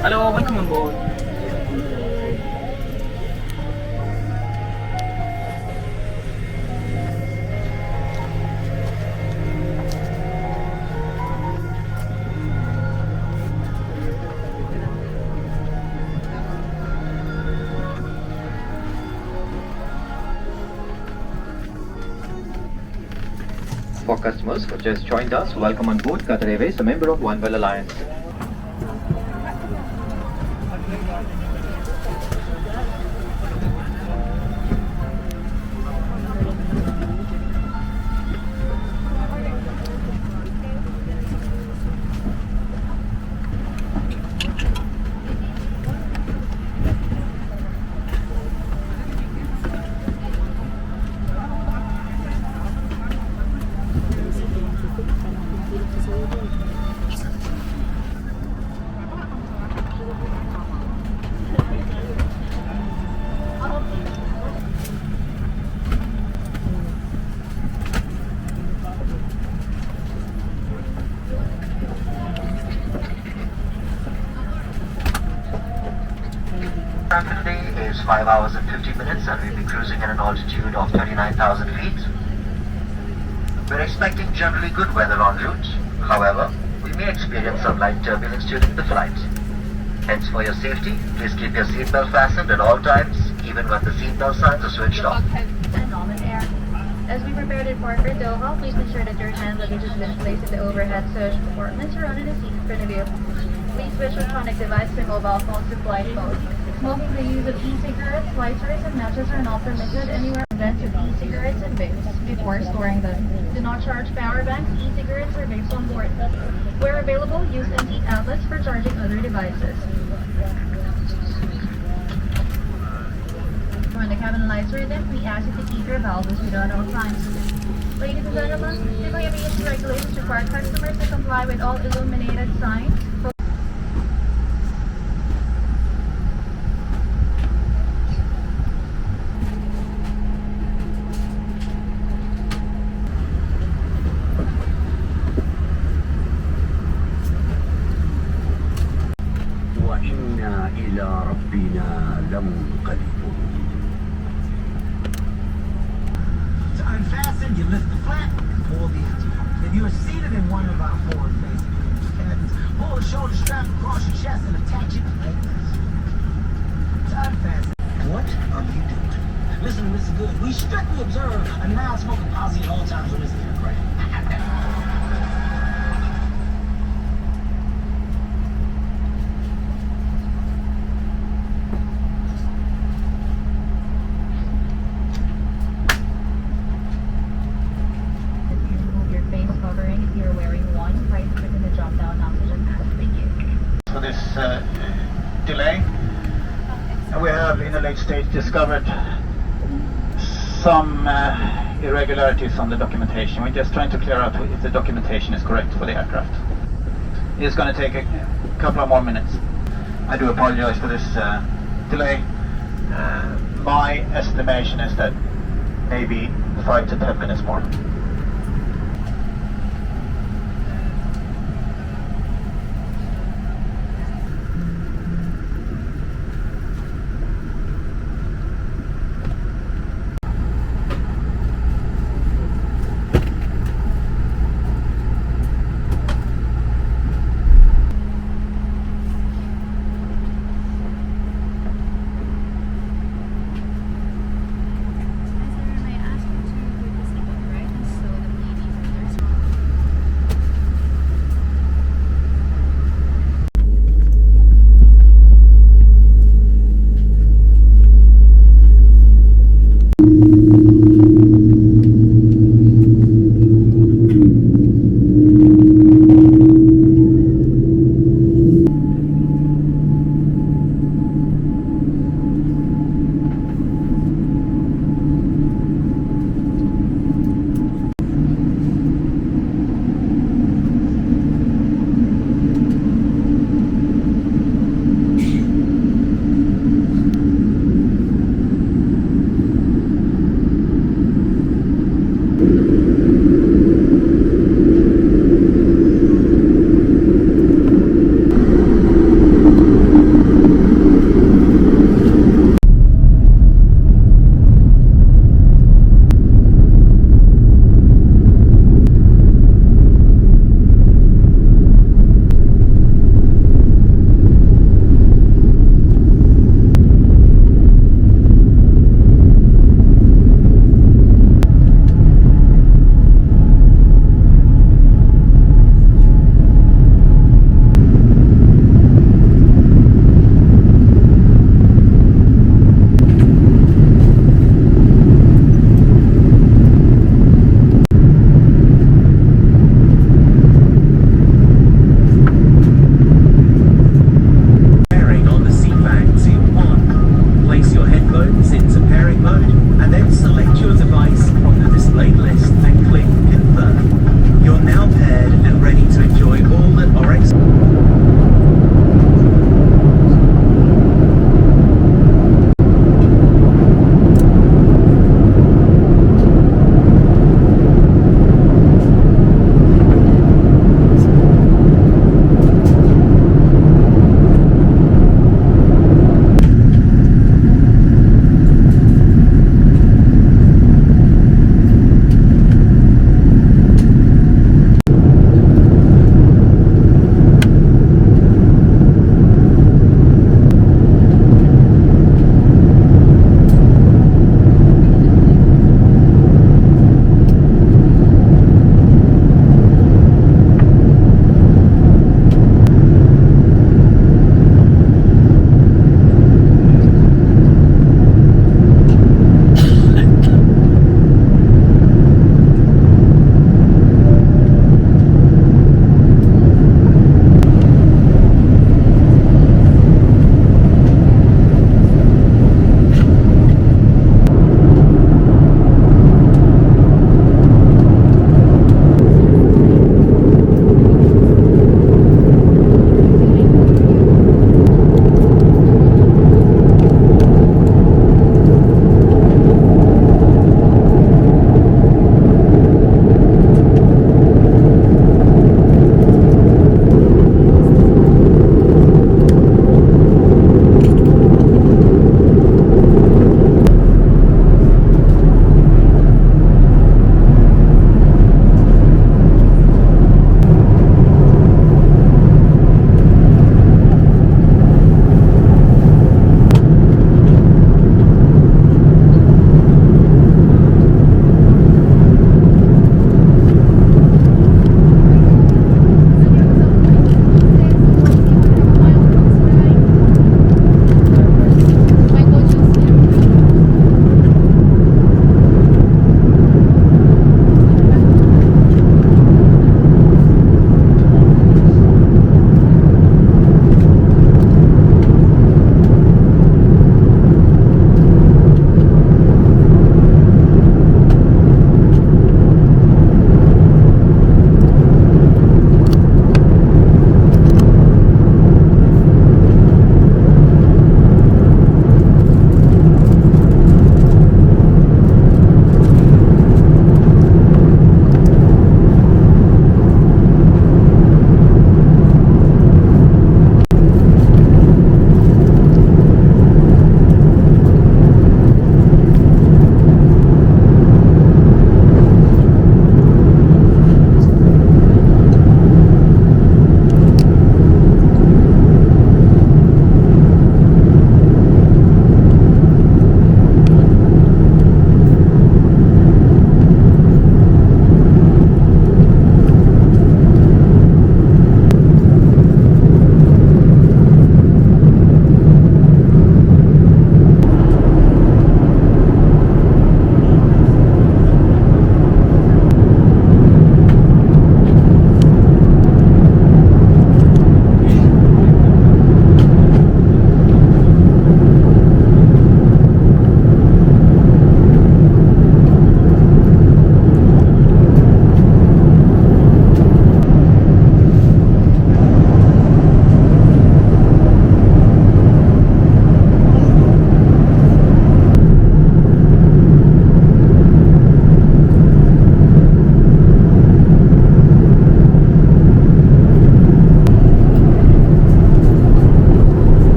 Hello, welcome on board. For customers who just joined us, welcome on board Qatar Airways, a member of One World Alliance. Time today is 5 hours and 50 minutes and we'll be cruising at an altitude of 39,000 feet. We're expecting generally good weather en route. However, we may experience some light turbulence during the flight. Hence, for your safety, please keep your seatbelt fastened at all times, even when the seatbelt signs are switched off. As we prepare to depart for Doha, please ensure that your hand luggage has been placed in the overhead storage compartments or under the seat in front of you. Please switch electronic devices and mobile phones to flight mode. Smoking, the use of e-cigarettes, lighters, and matches are not permitted anywhere events with e-cigarettes and vapes before storing them. Do not charge power banks, e-cigarettes, or vapes on board. Where available, use empty outlets for charging other devices. When the cabin lights are dim, we ask you to keep your valves without all times. Ladies and gentlemen, civil aviation regulations require customers to comply with all illuminated signs. وإنا إلى ربنا لمنقلبون. To unfasten, you lift the flap and pull the engine. If you are seated in one of our forward-facing cabins, pull the shoulder strap across your chest and attach it like this. To unfasten, what are you doing? Listen good. We strictly observe a non-smoking policy at all times on this aircraft. For this delay, and we have in a late stage discovered some irregularities on the documentation. We're just trying to clear out if the documentation is correct for the aircraft. It's going to take a couple of more minutes. I do apologize for this delay. My estimation is that maybe 5 to 10 minutes more.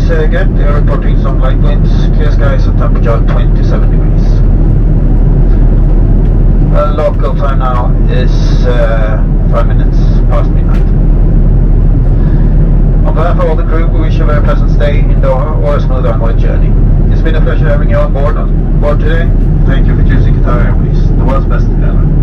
good. They are reporting some light winds, clear skies, and temperature of 27 degrees. Local time now is 5 minutes past midnight. On behalf of all the crew, we wish you a very pleasant stay in Doha or a smooth onward journey. It's been a pleasure having you on board today. Thank you for choosing Qatar Airways, the world's best airline.